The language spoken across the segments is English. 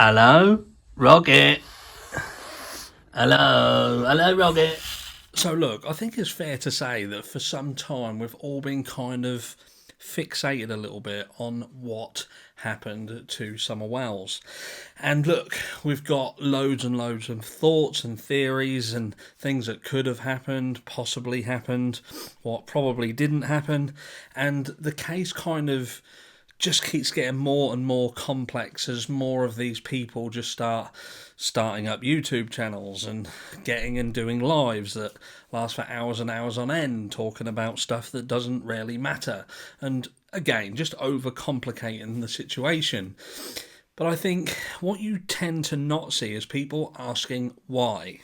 Hello, Rocket. Hello, Rocket. So look, I think it's fair to say that for some time we've all been kind of fixated a little bit on what happened to Summer Wells. And look, we've got loads and loads of thoughts and theories and things that could have happened, possibly happened, what probably didn't happen. And the case kind of just keeps getting more and more complex as more of these people just starting up YouTube channels and getting and doing lives that last for hours and hours on end, talking about stuff that doesn't really matter. And again, just overcomplicating the situation. But I think what you tend to not see is people asking why.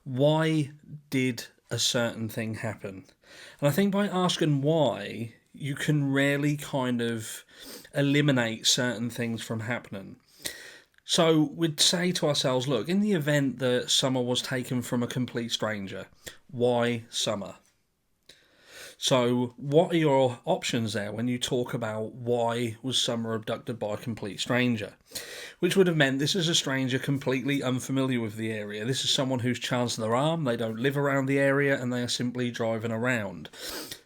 Why did a certain thing happen? And I think by asking why, you can really kind of eliminate certain things from happening. So we'd say to ourselves, look, in the event that Summer was taken from a complete stranger, why Summer? So what are your options there when you talk about why was Summer abducted by a complete stranger? Which would have meant this is a stranger completely unfamiliar with the area. This is someone who's chanced their arm, they don't live around the area, and they are simply driving around.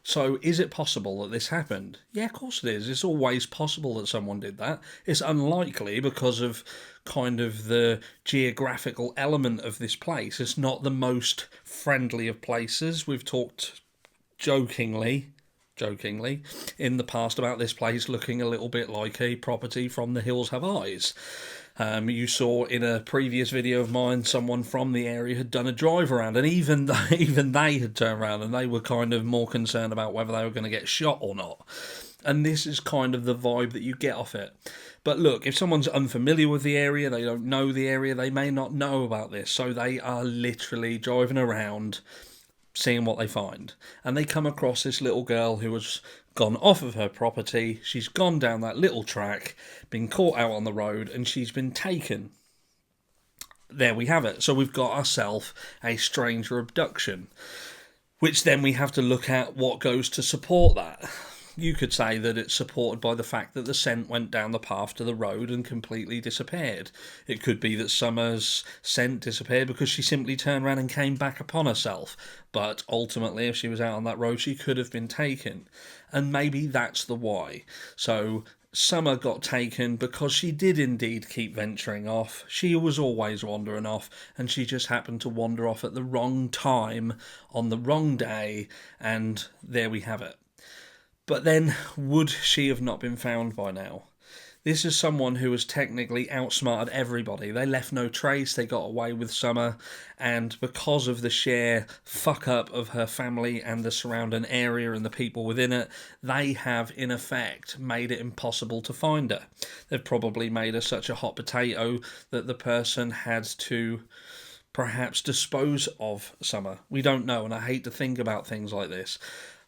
So is it possible that this happened? Yeah, of course it is. It's always possible that someone did that. It's unlikely because of kind of the geographical element of this place. It's not the most friendly of places. We've talked jokingly in the past about this place looking a little bit like a property from The Hills Have Eyes. You saw in a previous video of mine someone from the area had done a drive around, and even they had turned around and they were kind of more concerned about whether they were going to get shot or not. And this is kind of the vibe that you get off it. But look, if someone's unfamiliar with the area, they don't know the area, they may not know about this, so they are literally driving around seeing what they find. And they come across this little girl who has gone off of her property. She's gone down that little track, been caught out on the road, and she's been taken. There we have it. So we've got ourselves a stranger abduction, which then we have to look at what goes to support that. You could say that it's supported by the fact that the scent went down the path to the road and completely disappeared. It could be that Summer's scent disappeared because she simply turned around and came back upon herself. But ultimately, if she was out on that road, she could have been taken. And maybe that's the why. So Summer got taken because she did indeed keep venturing off. She was always wandering off, and she just happened to wander off at the wrong time, on the wrong day, and there we have it. But then, would she have not been found by now? This is someone who has technically outsmarted everybody. They left no trace, they got away with Summer, and because of the sheer fuck up of her family and the surrounding area and the people within it, they have in effect made it impossible to find her. They've probably made her such a hot potato that the person had to perhaps dispose of Summer. We don't know, and I hate to think about things like this.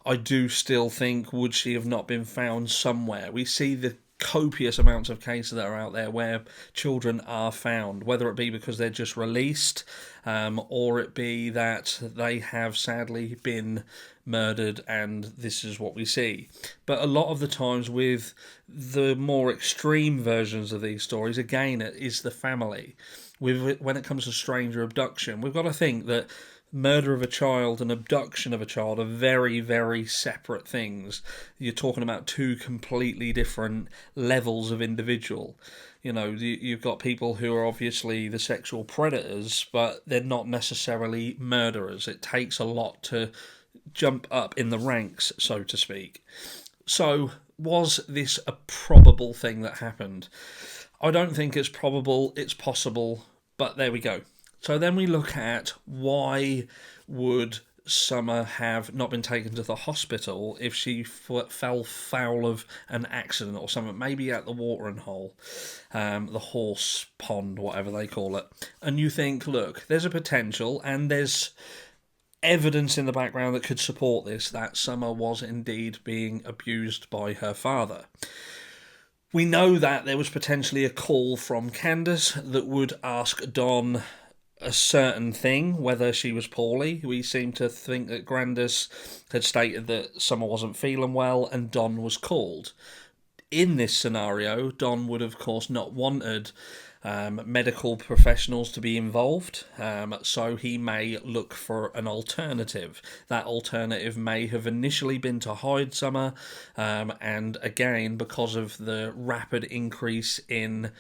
I do still think, would she have not been found somewhere? We see the copious amounts of cases that are out there where children are found, whether it be because they're just released, or it be that they have sadly been murdered, and this is what we see. But a lot of the times with the more extreme versions of these stories, again, it is the family. When it comes to stranger abduction, we've got to think that murder of a child and abduction of a child are very, very separate things. You're talking about two completely different levels of individual. You know, you've got people who are obviously the sexual predators, but they're not necessarily murderers. It takes a lot to jump up in the ranks, so to speak. So, was this a probable thing that happened? I don't think it's probable, it's possible, but there we go. So then we look at why would Summer have not been taken to the hospital if she fell foul of an accident or something, maybe at the watering hole, the horse pond, whatever they call it. And you think, look, there's a potential and there's evidence in the background that could support this, that Summer was indeed being abused by her father. We know that there was potentially a call from Candace that would ask Don a certain thing, whether she was poorly. We seem to think that Grandis had stated that Summer wasn't feeling well and Don was called. In this scenario, Don would, of course, not wanted medical professionals to be involved, so he may look for an alternative. That alternative may have initially been to hide Summer, and again, because of the rapid increase in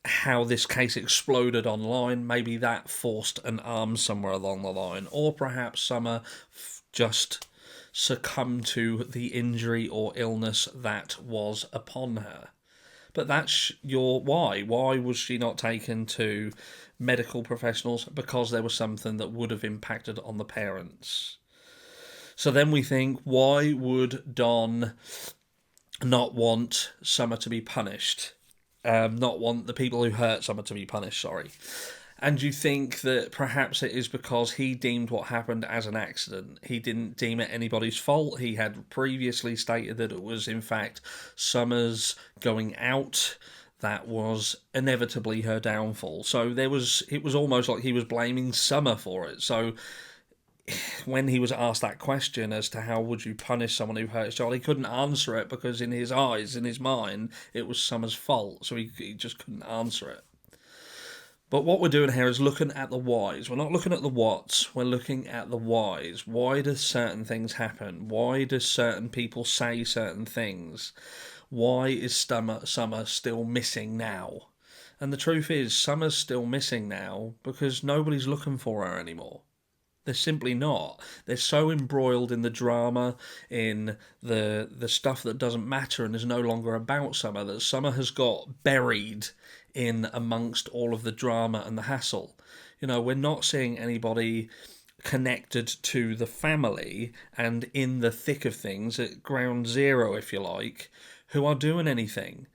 how this case exploded online, maybe that forced an arm somewhere along the line, or perhaps Summer just succumbed to the injury or illness that was upon her. But that's your why. Why was she not taken to medical professionals? Because there was something that would have impacted on the parents. So then we think, why would Don not want Summer to be punished? Not want the people who hurt Summer to be punished, sorry. And you think that perhaps it is because he deemed what happened as an accident. He didn't deem it anybody's fault. He had previously stated that it was, in fact, Summer's going out that was inevitably her downfall. So it was almost like he was blaming Summer for it. So when he was asked that question as to how would you punish someone who hurt his child, he couldn't answer it because in his eyes, in his mind, it was Summer's fault. So he just couldn't answer it. But what we're doing here is looking at the whys. We're not looking at the whats, we're looking at the whys. Why do certain things happen? Why do certain people say certain things? Why is Summer still missing now? And the truth is, Summer's still missing now because nobody's looking for her anymore. They're simply not. They're so embroiled in the drama, in the stuff that doesn't matter and is no longer about Summer, that Summer has got buried in amongst all of the drama and the hassle. You know, we're not seeing anybody connected to the family and in the thick of things at ground zero, if you like, who are doing anything.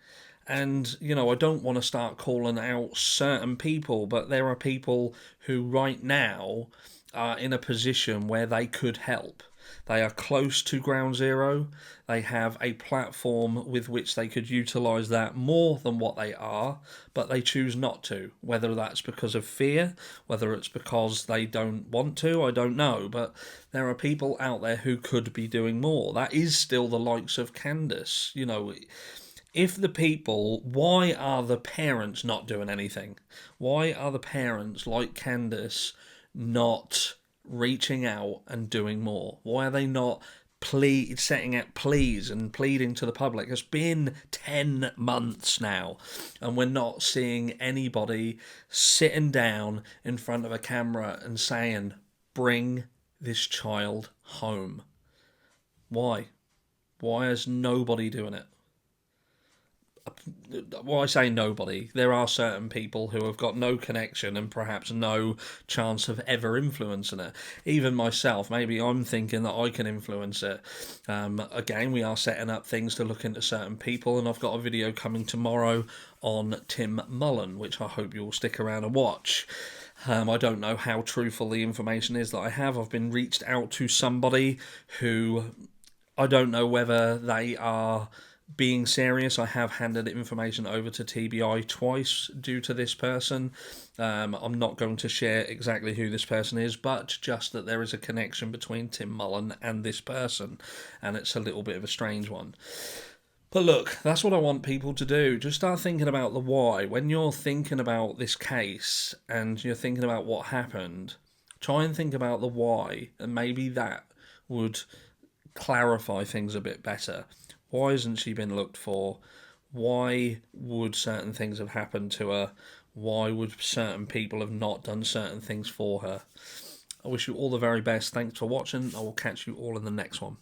And, you know, I don't want to start calling out certain people, but there are people who right now are in a position where they could help. They are close to ground zero. They have a platform with which they could utilise that more than what they are, but they choose not to. Whether that's because of fear, whether it's because they don't want to, I don't know. But there are people out there who could be doing more. That is still the likes of Candace. You know, if the people, why are the parents not doing anything? Why are the parents like Candace not reaching out and doing more? Why are they not setting out pleas and pleading to the public? It's been 10 months now and we're not seeing anybody sitting down in front of a camera and saying, bring this child home. Why? Why is nobody doing it? Well, I say nobody. There are certain people who have got no connection and perhaps no chance of ever influencing it. Even myself, maybe I'm thinking that I can influence it. Again, we are setting up things to look into certain people, and I've got a video coming tomorrow on Tim Mullen, which I hope you'll stick around and watch. I don't know how truthful the information is that I have. I've been reached out to somebody who I don't know whether they are being serious. I have handed information over to TBI twice due to this person. I'm not going to share exactly who this person is, but just that there is a connection between Tim Mullen and this person, and it's a little bit of a strange one. But look, that's what I want people to do. Just start thinking about the why. When you're thinking about this case and you're thinking about what happened, try and think about the why, and maybe that would clarify things a bit better. Why hasn't she been looked for? Why would certain things have happened to her? Why would certain people have not done certain things for her? I wish you all the very best. Thanks for watching. I will catch you all in the next one.